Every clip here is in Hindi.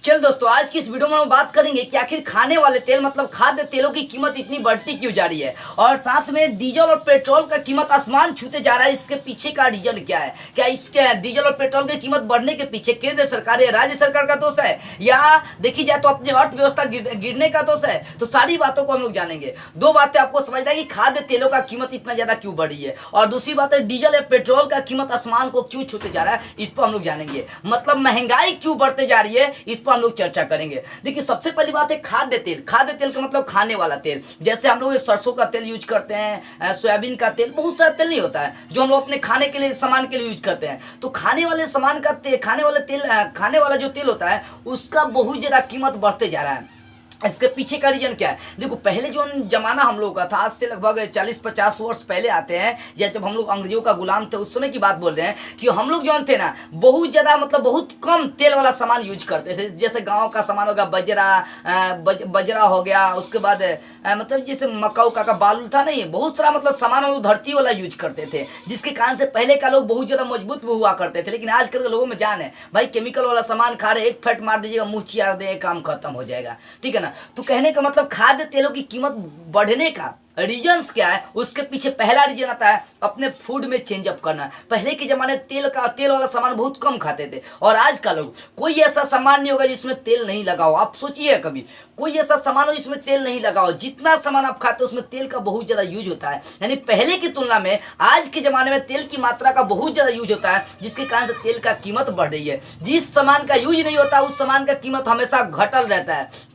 चल दोस्तों, आज की इस वीडियो में हम बात करेंगे कि आखिर खाने वाले तेल मतलब खाद्य तेलों की कीमत इतनी बढ़ती क्यों जा रही है और साथ में डीजल और पेट्रोल का कीमत आसमान छूते जा रहा है। इसके पीछे का रीजन क्या है? क्या इसके डीजल और पेट्रोल की कीमत बढ़ने के पीछे केंद्र सरकार या राज्य सरकार का दोष है, या देखी जाए तो अपनी अर्थव्यवस्था गिरने का दोष है? तो सारी बातों को हम लोग जानेंगे। दो बातें आपको समझना है कि खाद्य तेलों का कीमत इतना ज्यादा क्यों बढ़ रही है, और दूसरी बात है डीजल या पेट्रोल का कीमत आसमान को क्यों छूते जा रहा है। इस पर हम लोग जानेंगे, मतलब महंगाई क्यों बढ़ते जा रही है, इस पर हम लोग चर्चा करेंगे। देखिए, सबसे पहली बात है खाद्य तेल। खाद्य तेल का मतलब खाने वाला तेल। जैसे हम लोग सरसों का तेल यूज करते हैं, सोयाबीन का तेल, बहुत सारा तेल नहीं होता है जो हम लोग अपने खाने के लिए, सामान के लिए यूज करते हैं। तो खाने वाले सामान का तेल, खाने वाला जो तेल होता है उसका बहुत ज्यादा कीमत बढ़ते जा रहा है। इसके पीछे का रीजन क्या है? देखो, पहले जो जमाना हम लोग का था, आज से लगभग 40-50 वर्ष पहले आते हैं, या जब हम लोग अंग्रेजों का गुलाम थे उस समय की बात बोल रहे हैं कि हम लोग जो थे ना, बहुत ज्यादा मतलब बहुत कम तेल वाला सामान यूज करते थे। जैसे गांव का सामान हो गया, बजरा हो गया, उसके बाद मतलब जैसे मक्का उक्का का बालू था, नहीं बहुत सारा मतलब सामान हम लोग धरती वाला यूज करते थे, जिसके कारण से पहले का लोग बहुत ज्यादा मजबूत भी हुआ करते थे। लेकिन आजकल के लोगों में जान है भाई, केमिकल वाला सामान खा रहे, एक फैट मार दीजिएगा, मुंह चियार देंगे, काम खत्म हो जाएगा। ठीक है ना? तो कहने का मतलब खाद्य तेलों की कीमत बढ़ने का रीजंस क्या है? उसके पीछे पहला रीजन आता है अपने फूड में चेंज अप करना। पहले के जमाने तेल वाला सामान बहुत कम खाते थे, और आज का लोग कोई ऐसा सामान नहीं होगा जिसमें तेल नहीं लगाओ। आप सोचिए, कभी कोई ऐसा सामान हो जिसमें तेल नहीं लगाओ। जितना सामान आप खाते हो उसमें तेल का बहुत ज्यादा यूज होता है। यानी पहले की तुलना में आज के जमाने में तेल की मात्रा का बहुत ज्यादा यूज होता है, जिसके कारण से तेल का कीमत बढ़ रही है। जिस सामान का यूज नहीं होता उस सामान का कीमत हमेशा घटल रहता है।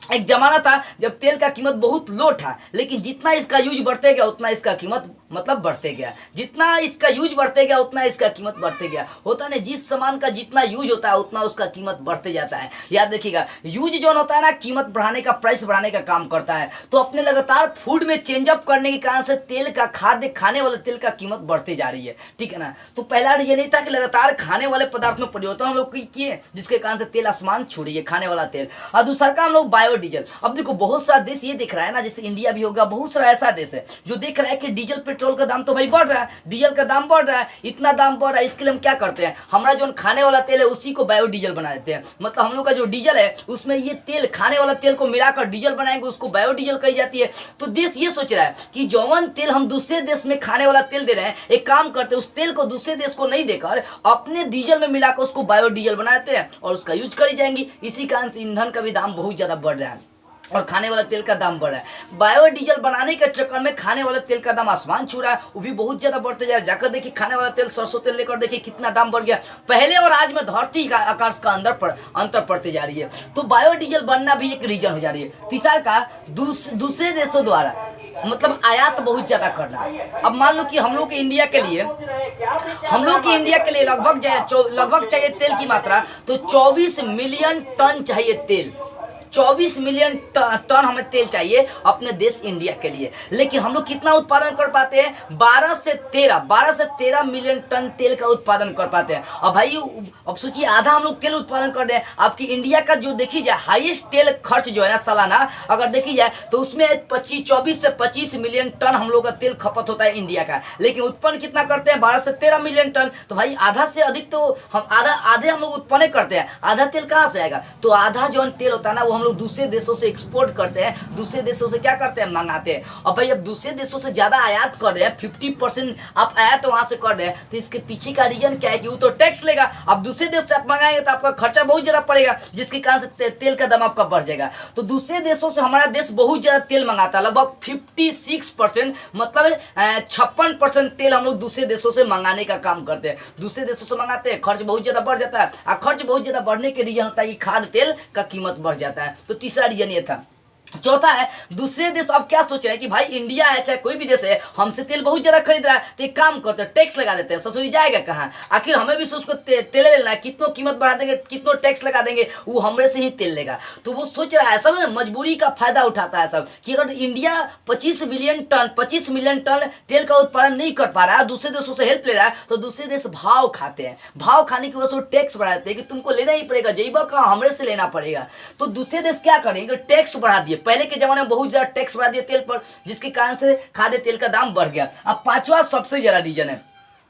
एक जमाना था जब तेल का कीमत बहुत लो था, लेकिन जितना इसका यूज बढ़ते गया उतना इसका कीमत मतलब बढ़ते गया। जितना इसका यूज बढ़ते गया उतना इसका कीमत बढ़ते गया। होता नहीं, जिस सामान का जितना यूज होता है उतना उसका कीमत बढ़ते जाता है। याद रखिएगा, यूज जो होता है ना, कीमत बढ़ाने का, प्राइस बढ़ाने का काम करता है। तो अपने लगातार फूड में चेंजअप करने के कारण से तेल का, खाने वाले तेल का कीमत बढ़ते जा रही है। ठीक है ना? तो पहला ये नहीं था कि लगातार खाने वाले पदार्थ में परिवर्तन हम लोग किए, जिसके कारण से तेल आसमान छू रही है, खाने वाला तेल। और दूसरा का हम लोग बायोडीजल। अब देखो, बहुत सारा देश ये देख रहा है ना, जैसे इंडिया भी होगा, बहुत सारा ऐसा देश है जो देख रहा है कि डीजल पेट्रोल का दाम तो भाई बढ़ रहा है, डीजल का दाम बढ़ रहा है, इतना दाम बढ़ रहा है। इसके लिए हम क्या करते हैं, हमारा जो खाने वाला तेल है उसी को बायोडीजल बना देते हैं। मतलब हम लोग का जो डीजल है उसमें ये तेल, खाने वाला तेल को मिलाकर डीजल बनाएंगे, उसको बायोडीजल कही जाती है। तो देश ये सोच रहा है कि जौन तेल हम दूसरे देश में खाने वाला तेल दे रहे हैं, एक काम करते हैं, उस तेल को दूसरे देश को नहीं देकर अपने डीजल में मिलाकर उसको बायोडीजल बनाते हैं और उसका यूज करी जाएंगी। इसी कारण से ईंधन का भी दाम बहुत ज्यादा बढ़ रहा है और खाने वाला तेल का दाम बढ़ रहा है। बायोडीजल बनाने के चक्कर में खाने वाला तेल का दाम आसमान छू रहा है, वो भी बहुत ज्यादा बढ़ते जा रहा है। जाकर देखिए, खाने वाला तेल, सरसों तेल लेकर देखिए कितना दाम बढ़ गया। पहले और आज में धरती का, आकाश का अंतर पड़ते जा रही है। तो बायोडीजल बनना भी एक रीजन हो जा रही है। तीसरा का दूसरे देशों द्वारा मतलब आयात बहुत ज्यादा करना। अब मान लो कि हम लोग के इंडिया के लिए लगभग चाहिए तेल की मात्रा, तो 24 मिलियन टन चाहिए तेल। 24 मिलियन टन हमें तेल चाहिए अपने देश इंडिया के लिए। लेकिन हम लोग कितना उत्पादन कर पाते हैं? 12 से 13 मिलियन टन तेल का उत्पादन कर पाते हैं। अब भाई, अब सोचिए, आधा हम लोग तेल उत्पादन कर रहे हैं। आपकी इंडिया का जो देखी जाए हाईएस्ट तेल खर्च जो है ना सालाना, अगर देखी जाए तो उसमें 24 से 25 मिलियन टन हम लोग का तेल खपत होता है इंडिया का। लेकिन उत्पन्न कितना करते हैं? 12 से 13 मिलियन टन। तो भाई आधा से अधिक तो हम आधे हम लोग उत्पन्न करते हैं। आधा तेल कहाँ से आएगा? तो आधा जो तेल होता है ना, वो हम लोग दूसरे देशों से एक्सपोर्ट करते हैं, दूसरे देशों से क्या करते हैं, मंगाते हैं। और भाई, अब दूसरे देशों से ज्यादा आयात कर रहे हैं, 50% आप आयात वहां से कर रहे हैं, तो इसके पीछे का रीजन क्या है कि वो तो टैक्स लेगा। अब दूसरे देश से आप मंगाएंगे तो आपका खर्चा बहुत ज्यादा पड़ेगा, जिसके कारण से तेल का दाम आपका बढ़ जाएगा। तो दूसरे देशों से हमारा देश बहुत ज्यादा तेल मंगाता है, लगभग 56%, मतलब 56% तेल हम लोग दूसरे देशों से मंगाने का काम करते हैं। दूसरे देशों से मंगाते हैं, खर्च बहुत ज्यादा बढ़ जाता है, और खर्च बहुत ज्यादा बढ़ने के रीजन होता है कि खाद्य तेल का कीमत बढ़ जाता है। तो तीसरा रीजन ये था। चौथा है, दूसरे देश अब क्या सोच रहे हैं कि भाई इंडिया है चाहे कोई भी देश है, हमसे तेल बहुत ज्यादा खरीद रहा है, तो एक काम करते हैं, टैक्स लगा देते हैं। ससुरी जाएगा कहाँ? आखिर हमें भी उसको तेल लेना है, कितनों कीमत बढ़ा देंगे, कितनों टैक्स लगा देंगे, वो हमरे से ही तेल लेगा। तो वो सोच रहा है, सब मजबूरी का फायदा उठाता है सब, कि अगर इंडिया 25 मिलियन टन तेल का उत्पादन नहीं कर पा रहा है, दूसरे देशों से हेल्प ले रहा है, तो दूसरे देश भाव खाते हैं। भाव खाने की वजह से टैक्स बढ़ा देते हैं कि तुमको लेना ही पड़ेगा, जइबा कहाँ, हमरे से लेना पड़ेगा। तो दूसरे देश क्या करेंगे? टैक्स बढ़ा दिए। पहले के जमाने में बहुत ज्यादा टैक्स बढ़ा दिया तेल पर, जिसके कारण से खाद्य तेल का दाम बढ़ गया। अब पांचवा सबसे ज्यादा रीजन है,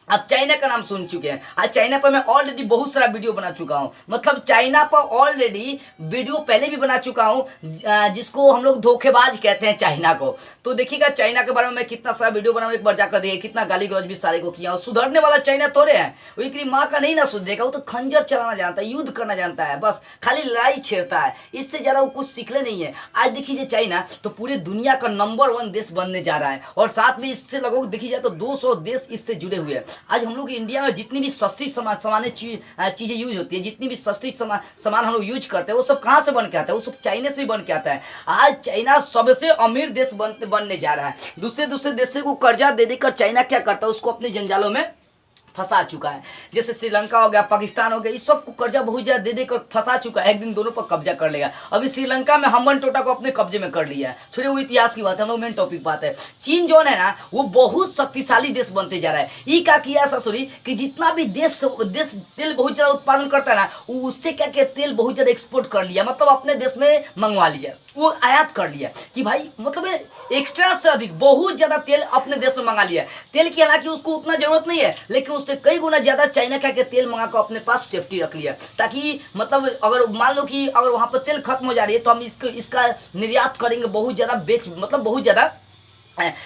आप चाइना का नाम सुन चुके हैं। आज चाइना पर मैं ऑलरेडी बहुत सारा वीडियो बना चुका हूं, मतलब चाइना पर ऑलरेडी वीडियो पहले भी बना चुका हूं, जिसको हम लोग धोखेबाज कहते हैं चाइना को। तो देखिएगा चाइना के बारे में मैं कितना सारा वीडियो बनाऊं, एक बार जाकर देखिए कितना गाली गलौज भी सारे को किया। और सुधरने वाला चाइना थोड़े है, वो एक माँ का नहीं ना सुधरेगा, वो तो खंजर चलाना जानता है, युद्ध करना जानता है, बस खाली लड़ाई छेड़ता है, इससे ज्यादा वो कुछ सीखले नहीं है। आज देखिए चाइना तो पूरे दुनिया का नंबर 1 देश बनने जा रहा है, और साथ में इससे लगभग देखी जाए तो 200 देश इससे जुड़े हुए हैं। आज हम लोग इंडिया में जितनी भी सस्ती सामान्य चीजें यूज होती है, जितनी भी सस्ती सामान हम लोग यूज करते हैं, वो सब कहाँ से बन के आता है? वो सब चाइना से भी बन के आता है। आज चाइना सबसे अमीर देश बनने जा रहा है। दूसरे देश से को कर्जा दे देकर चाइना क्या करता है? उसको अपने जंजालों में फंसा चुका है। जैसे श्रीलंका हो गया, पाकिस्तान हो गया, इस सबको कर्जा बहुत ज्यादा दे देकर फंसा चुका है। एक दिन दोनों पर कब्जा कर लेगा। अभी श्रीलंका में हम्बन टोटा को अपने कब्जे में कर लिया है। छोड़िए वो इतिहास की बात है, हम लोग मेन टॉपिक बात है। चीन जो है ना, वो बहुत शक्तिशाली देश बनते जा रहा है। ये क्या किया ससुरी कि जितना भी देश तेल बहुत ज्यादा उत्पादन करता है ना, वो उससे क्या किया, तेल बहुत ज्यादा एक्सपोर्ट कर लिया, मतलब अपने देश में मंगवा लिया, वो आयात कर लिया कि भाई मतलब एक्स्ट्रा से अधिक बहुत ज्यादा तेल अपने देश में मंगा लिया। तेल की हालांकि उसको उतना जरूरत नहीं है, लेकिन उससे कई गुना ज्यादा चाइना का के तेल मंगा कर अपने पास सेफ्टी रख लिया, ताकि मतलब अगर मान लो कि अगर वहां पर तेल खत्म हो जा रही है तो हम इसका निर्यात करेंगे बहुत ज्यादा, मतलब बहुत ज्यादा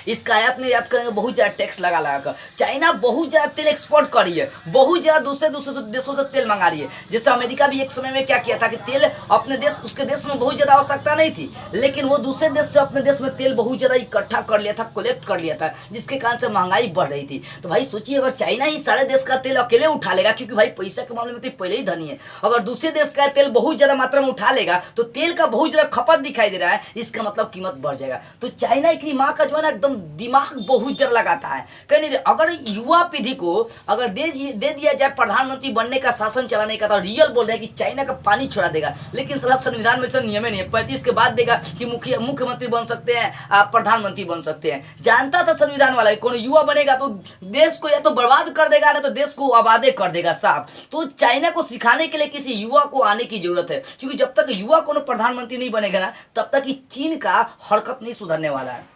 इसका आयात निर्यात करेंगे बहुत ज्यादा टैक्स लगा कर। चाइना बहुत ज्यादा तेल एक्सपोर्ट कर रही है, बहुत ज्यादा दूसरे देशों से तेल मंगा रही है। जैसे अमेरिका भी एक समय में क्या किया था कि तेल अपने देश, उसके देश में बहुत ज्यादा आवश्यकता नहीं थी, लेकिन वो दूसरे देश से अपने देश में तेल बहुत ज्यादा इकट्ठा कर लिया था, कलेक्ट कर लिया था, जिसके कारण से महंगाई बढ़ रही थी। तो भाई सोचिए, अगर चाइना ही सारे देश का तेल अकेले उठा लेगा, क्योंकि भाई पैसा के मामले में तो पहले ही धनी है, अगर दूसरे देश का तेल बहुत ज्यादा मात्रा में उठा लेगा तो तेल का बहुत ज्यादा खपत दिखाई दे रहा है, इसका मतलब कीमत बढ़ जाएगा। तो चाइना की माँ का जो है ना एकदम दिमाग बहुत ज्यादा लगाता है। कहीं नहीं, अगर युवा पीढ़ी को अगर दे दिया जाए प्रधानमंत्री बनने का, शासन चलाने का, तो रियल बोल रहे हैं कि चाइना का पानी छोड़ा देगा। लेकिन सलाह संविधान में से नियम नहीं है, 35 के बाद देगा कि मुख्यमंत्री बन सकते हैं, प्रधानमंत्री बन सकते हैं। जानता था संविधान वाला कौन युवा बनेगा तो देश को या तो बर्बाद कर देगा, ना तो देश को आबादे कर देगा साफ। तो चाइना को सिखाने के लिए किसी युवा को आने की जरूरत है, क्योंकि जब तक युवा को प्रधानमंत्री नहीं बनेगा ना, तब तक चीन का हरकत नहीं सुधरने वाला है।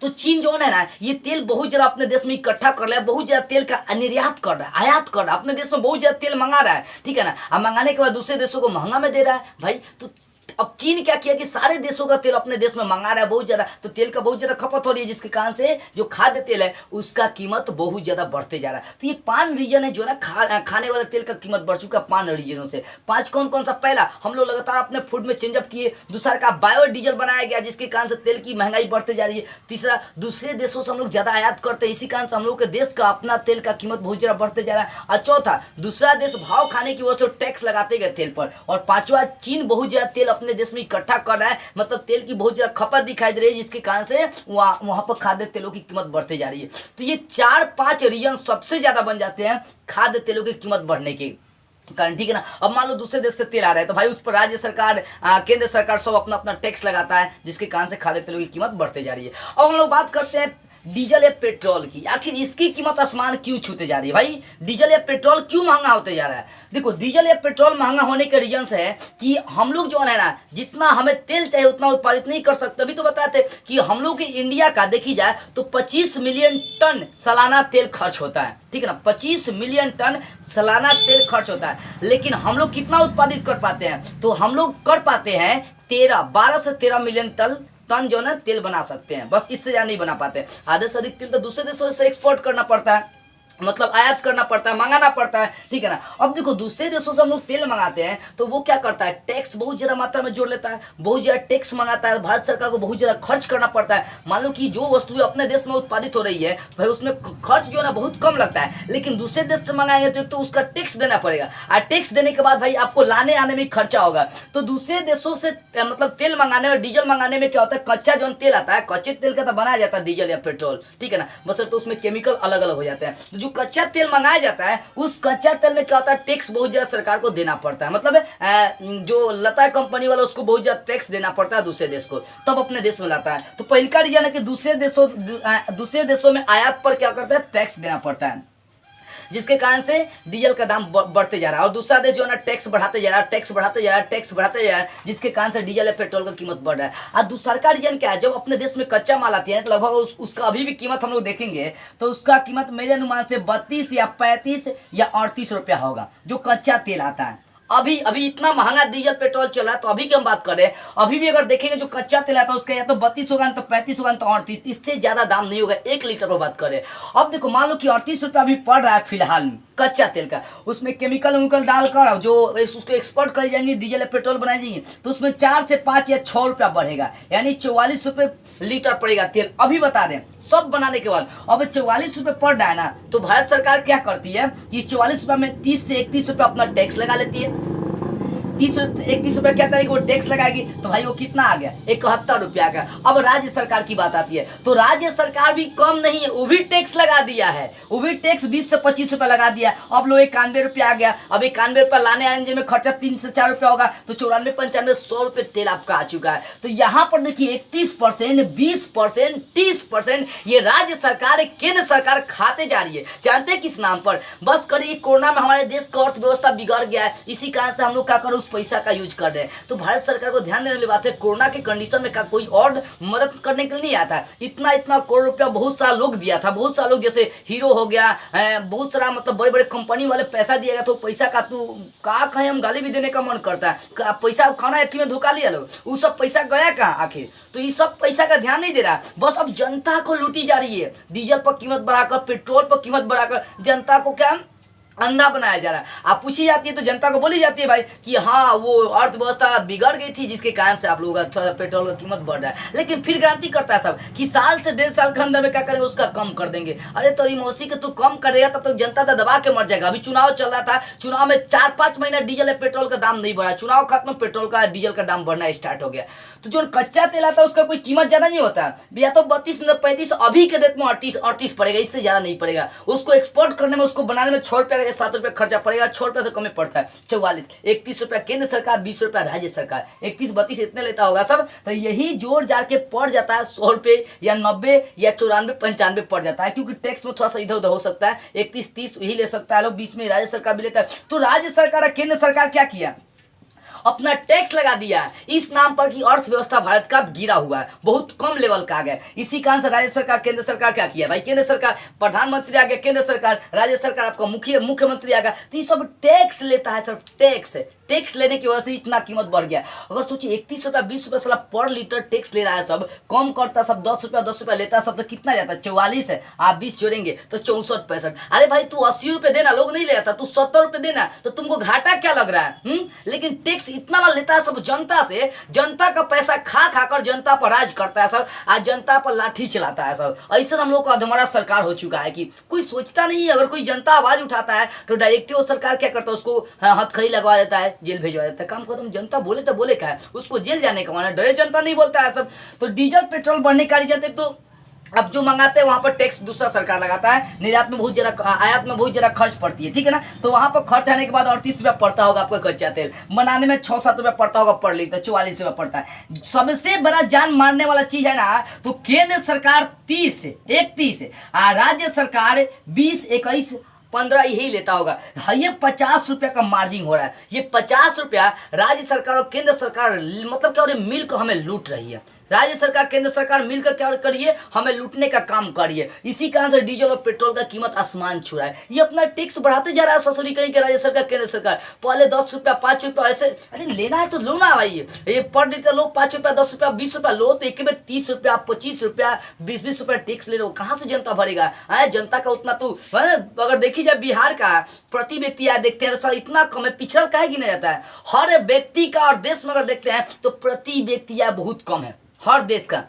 तो चीन जो है ना, ये तेल बहुत ज्यादा अपने देश में इकट्ठा कर रहा है, बहुत ज्यादा तेल का निर्यात कर रहा है, आयात कर रहा है, अपने देश में बहुत ज्यादा तेल मंगा रहा है, ठीक है ना। अब मंगाने के बाद दूसरे देशों को महंगा में दे रहा है भाई। तो अब चीन क्या किया कि सारे देशों का तेल अपने देश में मंगा रहा है बहुत ज्यादा, तो तेल का बहुत ज्यादा खपत हो रही है, जिसके कारण से जो खाद्य तेल है उसका कीमत बहुत ज्यादा बढ़ते जा रहा है। तो ये 5 रीजन है जो ना खाने वाले तेल का कीमत बढ़ चुका है 5 रीजनों से। 5 कौन कौन सा? पहला, हम लोग लगातार अपने फूड में चेंजअप किए। दूसरा का बायोडीजल बनाया गया, जिसके कारण से तेल की महंगाई बढ़ते जा रही है। तीसरा, दूसरे देशों से हम लोग ज्यादा आयात करते हैं, इसी कारण से हम लोग के देश का अपना तेल का कीमत बहुत ज्यादा बढ़ते जा रहा है। और चौथा, दूसरा देश भाव खाने की वजह से टैक्स लगाते गए तेल पर। और पांचवा, चीन बहुत ज्यादा तेल अपने देश में इकट्ठा कर रहा है, मतलब तेल की बहुत ज्यादा खपत दिखाई दे रही है, जिसके कारण से वहां पर खाद्य तेलों की कीमत बढ़ते जा रही है। तो ये 4-5 रीजन सबसे ज्यादा बन जाते हैं खाद्य तेलों की कीमत बढ़ने के कारण, ठीक है ना। अब मान लो दूसरे देश से तेल आ रहा है, तो भाई उस पर राज्य सरकार, केंद्र सरकार सब अपना अपना टैक्स लगाता है, जिसके कारण से खाद्य तेलों की कीमत बढ़ते जा रही है। अब हम लोग बात करते हैं डीजल या पेट्रोल की। आखिर इसकी कीमत आसमान क्यों छूते जा रही है? भाई डीजल या पेट्रोल क्यों महंगा होते जा रहा है? देखो, डीजल या पेट्रोल महंगा होने के रीजन है कि हम लोग जो है ना, जितना हमें तेल चाहिए उतना उत्पादित नहीं कर सकते। अभी तो बताते कि हम लोग के इंडिया का देखी जाए तो 25 मिलियन टन सालाना तेल खर्च होता है, ठीक है ना। 25 मिलियन टन सालाना तेल खर्च होता है, लेकिन हम लोग कितना उत्पादित कर पाते हैं? तो हम लोग कर पाते हैं 12 से 13 मिलियन टन जो ना तेल बना सकते हैं, बस इससे ज्यादा नहीं बना पाते। आधे से अधिक तेल तो दूसरे देशों से एक्सपोर्ट करना पड़ता है, मतलब आयात करना पड़ता है, मंगाना पड़ता है, ठीक है ना। अब देखो, दूसरे देशों से हम लोग तेल मंगाते हैं तो वो क्या करता है, टैक्स बहुत ज्यादा मात्रा में जोड़ लेता है, बहुत ज्यादा टैक्स मंगाता है, भारत सरकार को बहुत ज्यादा खर्च करना पड़ता है। मान लो कि जो वस्तुएं अपने देश में उत्पादित हो रही है, भाई उसमें खर्च जो है ना बहुत कम लगता है, लेकिन दूसरे देश से मंगाएंगे तो एक तो उसका टैक्स देना पड़ेगा, और टैक्स देने के बाद भाई आपको लाने आने में खर्चा होगा। तो दूसरे देशों से मतलब तेल मंगाने में, डीजल मंगाने में क्या होता है, कच्चा जो तेल आता है, कच्चे तेल का तो बनाया जाता है डीजल या पेट्रोल, ठीक है ना, बस तो उसमें केमिकल अलग अलग हो जाते हैं। तो जो कच्चा तेल मंगाया जाता है, उस कच्चा तेल में क्या होता है, टैक्स बहुत ज्यादा सरकार को देना पड़ता है, मतलब जो लता कंपनी वाला उसको बहुत ज्यादा टैक्स देना पड़ता है दूसरे देश को, तब अपने देश में लाता है। तो पहला रीजन है कि दूसरे देशों में आयात पर क्या करता है, टैक्स देना पड़ता है। जिसके कारण से डीजल का दाम बढ़ते जा रहा है। और दूसरा देश जो है ना टैक्स बढ़ाते जा रहा है, टैक्स बढ़ाते जा रहा है, टैक्स बढ़ाते जा रहा है, जिसके कारण से डीजल या पेट्रोल का कीमत बढ़ रहा है। और दूसरा का रीजन क्या है, जब अपने देश में कच्चा माल आती है तो लगभग उसका अभी भी कीमत हम लोग देखेंगे तो उसका कीमत मेरे अनुमान से 32 या 35 या 38 रुपया होगा, जो कच्चा तेल आता है। अभी अभी इतना महंगा डीजल पेट्रोल चला, तो अभी की हम बात करें, अभी भी अगर देखेंगे जो कच्चा तेल आता है उसका या तो 32 होगा, तो 35 होगा, तो 38, इससे ज्यादा दाम नहीं होगा 1 लीटर पर बात करें। अब देखो मान लो कि 38 रुपया अभी पड़ रहा है फिलहाल में कच्चा तेल का, उसमें केमिकल वेमिकल डालकर जो उसको एक्सपोर्ट करी जाएंगी, डीजल या पेट्रोल बनाई जाएंगी, तो उसमें 4 से 5 या 6 रुपया बढ़ेगा, यानी 44 रुपये लीटर पड़ेगा तेल। अभी बता दें सब बनाने के बाद अब 44 रुपये पड़ रहा है ना, तो भारत सरकार क्या करती है कि इस 44 रुपये में 30 से 31 रुपये अपना टैक्स लगा लेती है। 30-31 रुपया क्या करेगी वो टैक्स लगाएगी, तो भाई वो कितना आ गया 71 रुपया का। अब राज्य सरकार की बात आती है, तो राज्य सरकार भी कम नहीं है, वो भी टैक्स लगा दिया है, वो भी टैक्स 20 से 25 रुपया लगा दिया। अब लो 91 रुपया आ गया। अब 91 रुपया लाने आने में खर्चा 3 से 4 रुपया होगा, तो 94, 95, 100 रुपये तेल आपका आ चुका है। तो यहाँ पर देखिए 31%, 20%, 30% ये राज्य सरकार केंद्र सरकार खाते जा रही है। जानते हैं किस नाम पर? बस करिए कोरोना में हमारे देश का अर्थव्यवस्था बिगड़ गया है, इसी कारण से हम लोग क्या करें उस पैसा का यूज कर रहे हैं। तो भारत सरकार को ध्यान देने वाली बात है, कोरोना के कंडीशन में का कोई और मदद करने के लिए नहीं आता। इतना करोड़ रुपया बहुत सारा लोग दिया था, बहुत सारा लोग जैसे हीरो हो गया, बहुत सारा मतलब बड़े बड़े कंपनी वाले पैसा दिया गया। तो पैसा का तू कहा कहीं हम गाली भी देने का मन करता है, पैसा खाना एटी में धोखा लिया लोग, वो सब पैसा गया कहाँ आखिर? तो ये सब पैसा का ध्यान नहीं दे रहा, बस अब जनता को लूटी जा रही है। डीजल पर कीमत बढ़ाकर, पेट्रोल पर कीमत बढ़ाकर जनता को क्या अंधा बनाया जा रहा है। आप पूछी जाती है तो जनता को बोली जाती है भाई कि हाँ वो अर्थव्यवस्था बिगड़ गई थी जिसके कारण से आप लोगों का थोड़ा पेट्रोल का कीमत बढ़ रहा है, लेकिन फिर गारंटी करता है सब कि साल से 1.5 साल के अंदर में क्या करेंगे उसका कम कर देंगे। अरे तो मौसी के तू कम करेगा तब तो जनता तो दबा के मर जाएगा। अभी चुनाव चल रहा था, चुनाव में 4-5 महीना डीजल या पेट्रोल का दाम नहीं बढ़ा, चुनाव खत्म पेट्रोल का डीजल का दाम बढ़ना स्टार्ट हो गया। तो जो कच्चा तेल आता है उसका कोई कीमत ज्यादा नहीं होता, या तो 32 न 35 अभी के डेट में 38 पड़ेगा, इससे ज्यादा नहीं पड़ेगा। उसको एक्सपोर्ट करने में उसको बनाने में 6 रुपया या 7 रुपया खर्चा पड़ेगा, 6 रुपया से कम में पड़ता है 44। 31 रुपया केंद्र सरकार, 20 रुपया राज्य सरकार, 31-32 इतने लेता होगा सब। तो यही जोड़ जाड़ के पड़ जाता है 100 रुपये या 90 या 94-95 पड़ जाता है, क्योंकि टैक्स में थोड़ा सा इधर उधर हो सकता है। 31-30 यही ले सकता है लोग, 20 में राज्य सरकार भी लेता है। तो राज्य सरकार और केंद्र सरकार क्या किया, अपना टैक्स लगा दिया इस नाम पर कि अर्थव्यवस्था भारत का गिरा हुआ है, बहुत कम लेवल का आ गया। इसी कारण से राज्य सरकार केंद्र सरकार क्या किया भाई, केंद्र सरकार प्रधानमंत्री आ गया, केंद्र सरकार राज्य सरकार आपका मुख्यमंत्री आ गया, तो ये सब टैक्स लेता है, सब टैक्स लेने की वजह से इतना कीमत बढ़ गया। अगर सोचिए 31 रुपया 20 रुपया साला पर लीटर टैक्स ले रहा है, सब कम करता, सब 10 रुपया लेता है सब, तो कितना जाता है 44 है, आप 20 जोड़ेंगे तो 64-65। अरे भाई तू 80 रुपये देना, लोग नहीं ले जाता, तू 70 रुपये देना, तो तुमको घाटा क्या लग रहा है? लेकिन टैक्स इतना ना लेता है सब जनता से, जनता का पैसा खा कर जनता पर राज करता है सब, आज जनता पर लाठी चलाता है सब। ऐसा हम लोग का हमारा सरकार हो चुका है कि कोई सोचता नहीं है। अगर कोई जनता आवाज उठाता है तो डायरेक्टली वो सरकार क्या करता है, उसको हथकड़ी लगवा देता है, जेल भेजवा देता है, काम खत्म। जनता बोले तो बोले क्या है, उसको जेल जाने का माना, डरे जनता नहीं बोलता है सब। तो डीजल पेट्रोल बढ़ने का रीजन देख, तो अब जो मंगाते हैं वहां पर टैक्स दूसरा सरकार लगाता है, निर्यात में बहुत ज्यादा, आयात में बहुत ज्यादा खर्च पड़ती है, ठीक है ना। तो वहां पर खर्च आने के बाद 38 रुपया पड़ता होगा आपको कच्चा तेल, बनाने में 6-7 रुपया पड़ता होगा पर लीटर, 44 रुपया पड़ता है। सबसे बड़ा जान मारने वाला चीज है ना, तो केंद्र सरकार 30-31, राज्य सरकार 20-21 15 यही लेता होगा। ये 50 रुपया का मार्जिन हो रहा है। ये 50 रुपया राज्य सरकार और केंद्र सरकार मतलब क्या हो रही है, मिलकर हमें लूट रही है। राज्य सरकार केंद्र सरकार मिलकर क्या करिए, हमें लूटने का काम करिए। इसी कारण से डीजल और पेट्रोल का कीमत आसमान छू रहा है। ये अपना टैक्स बढ़ाते जा रहा है ससुरी कहीं के राज्य सरकार केंद्र सरकार। पहले 10 रुपया 5 रुपया ऐसे, अरे लेना है तो लो ना भाई, ये पर लीटर लो 5 रुपया 10 रुपया 20 रुपया लो, तो एक बार 30 रुपया 25 रुपया 20-20 रुपया टैक्स ले लो, कहाँ से जनता भरेगा? जनता का उतना तो अगर देखी जाए बिहार का प्रति व्यक्ति आय देखते हैं सर इतना कम है, पिछड़ा काहे गिना जाता है? हर व्यक्ति का और देश में अगर देखते हैं तो प्रति व्यक्ति आय बहुत कम है हर देश का,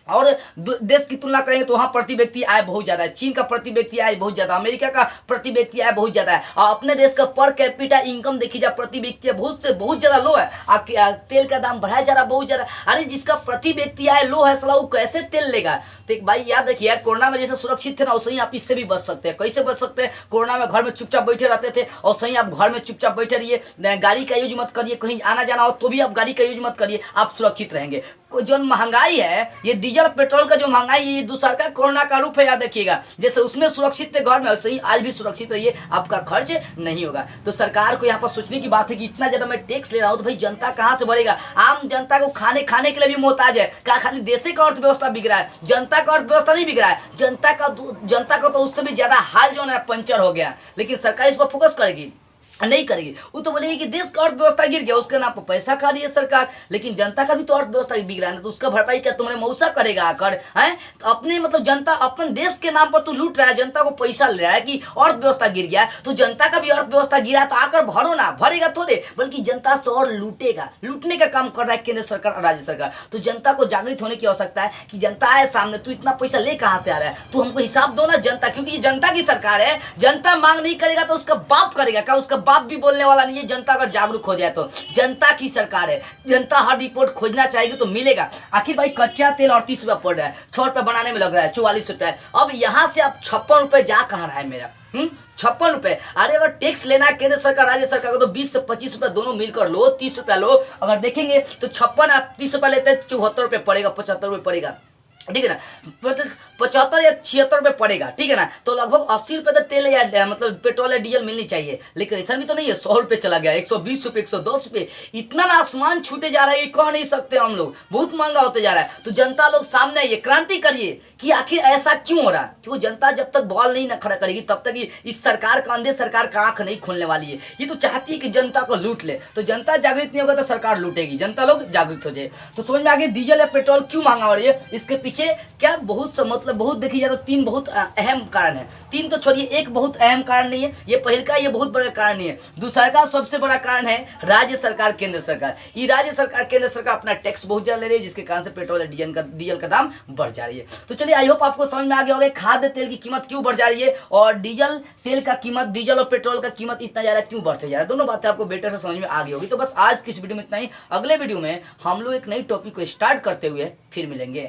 और देश की तुलना करेंगे तो वहाँ प्रति व्यक्ति आय बहुत ज़्यादा है। चीन का प्रति व्यक्ति आय बहुत ज़्यादा, अमेरिका का प्रति व्यक्ति आय बहुत ज़्यादा है, और अपने देश का पर कैपिटा इनकम देखी जाए प्रति व्यक्ति बहुत से बहुत ज़्यादा लो है। तेल का दाम बढ़ाया जा रहा बहुत ज़्यादा। अरे जिसका प्रति व्यक्ति आय लो है सला वो कैसे तेल लेगा? तो एक भाई याद रखिए, कोरोना में जैसे सुरक्षित थे ना वैसे ही आप इससे भी बच सकते हैं। कैसे बच सकते हैं? कोरोना में घर में चुपचाप बैठे रहते थे, और सही आप घर में चुपचाप बैठे रहिए, गाड़ी का यूज मत करिए, कहीं आना जाना हो तो भी आप गाड़ी का यूज मत करिए, आप सुरक्षित रहेंगे। जो महंगाई है, ये डीजल डीजल पेट्रोल का जो महंगाई ये दूसरा का कोरोना का रूप है, याद रखिएगा। जैसे उसमें सुरक्षित थे घर में, वैसे ही आज भी सुरक्षित रहिए, आपका खर्च नहीं होगा। तो सरकार को यहाँ पर सोचने की बात है कि इतना ज्यादा मैं टैक्स ले रहा हूँ तो भाई जनता कहाँ से बढ़ेगा। आम जनता को खाने के लिए भी मोहताज है। क्या खाली देश का अर्थव्यवस्था बिगड़ा है? जनता का अर्थव्यवस्था नहीं बिगड़ा है। जनता का तो उससे भी ज्यादा हाल जो है पंचर हो गया। लेकिन सरकार इस पर फोकस करेगी नहीं करेगी। वो तो बोलेगी कि देश का अर्थव्यवस्था गिर गया, उसके नाम पर पैसा खा रही है सरकार, लेकिन जनता का भी तो अर्थव्यवस्था बिगड़ा है ना, तो उसका भरपाई क्या तुम्हारे मौसा करेगा आकर? हैं तो अपने मतलब जनता अपन देश के नाम पर तू लूट रहा है, जनता को पैसा ले रहा है कि अर्थव्यवस्था गिर गया, तो जनता का भी अर्थव्यवस्था गिरा तो आकर भरो ना, भरेगा थोड़े, बल्कि जनता से और लूटेगा। लूटने का काम कर रहा है केंद्र सरकार और राज्य सरकार। तो जनता को जागृत होने की आवश्यकता है कि जनता है सामने, तू इतना पैसा ले कहां से आ रहा है, तू हमको हिसाब दो ना जनता, क्योंकि ये जनता की सरकार है। जनता मांग नहीं करेगा तो उसका बाप करेगा। क्या उसका बाप भी बोलने वाला नहीं है? जनता अगर जागरूक हो जाए तो। जनता की सरकार है, जनता हर रिपोर्ट खोजना चाहेगी तो मिलेगा। आखिर भाई कच्चा तेल 38 रुपया पड़ रहा है, 6 रुपया बनाने में लग रहा है, 44 रुपया। अब यहां से आप 56 रुपए जा कहां रहा है मेरा? 56 रुपए। अरे अगर टैक्स लेना है केंद्र सरकार राज्य सरकार को तो 20 से 25 रुपया दोनों मिलकर लो, 30 रुपया लो। अगर देखेंगे तो 56 आप 30 रुपया लेते हैं, 74 रुपये पड़ेगा, 75 रुपये पड़ेगा, ठीक है ना, मतलब 75 या 76 रुपये पड़ेगा, ठीक है ना। तो लगभग 80 रुपये तो तेल या मतलब पेट्रोल या डीजल मिलनी चाहिए, लेकिन ऐसा भी तो नहीं है। 100 रुपये चला गया, 120 रुपये, 110 रुपये, इतना ना आसमान छूटे जा रहा है, ये कह नहीं सकते हम लोग, बहुत महंगा होते जा रहा है। तो जनता लोग सामने आइए, क्रांति करिए कि आखिर ऐसा क्यों हो रहा है। क्योंकि जनता जब तक बॉल नहीं न खड़ा करेगी तब तक इस सरकार का अंधे सरकार का आंख नहीं खोलने वाली है। ये तो चाहती है कि जनता को लूट ले। तो जनता जागृत नहीं होगा तो सरकार लूटेगी, जनता लोग जागृत हो जाए। तो समझ में आ गया डीजल या पेट्रोल क्यों महंगा हो रही है। इसके पीछे क्या बहुत मतलब बहुत देखी जाए तो 3 बहुत अहम कारण है। 3 तो छोड़िए, एक बहुत अहम कारण नहीं है, ये पहले का ये बहुत बड़ा कारण नहीं है। दूसरा का सबसे बड़ा कारण है राज्य सरकार केंद्र सरकार। ये राज्य सरकार केंद्र सरकार अपना टैक्स बहुत ज्यादा ले रही है, जिसके कारण से पेट्रोल या डीजल का दाम बढ़ जा रही है। तो चलिए आई होप आपको समझ में आ गया होगा खाद्य तेल की कीमत क्यों बढ़ जा रही है और डीजल तेल का कीमत, डीजल और पेट्रोल का कीमत इतना ज्यादा क्यों बढ़ते जा रहा है। दोनों बातें आपको बेटर से समझ में आ गई होगी। तो बस आज की इस वीडियो में इतना ही। अगले वीडियो में हम लोग एक नई टॉपिक को स्टार्ट करते हुए फिर मिलेंगे।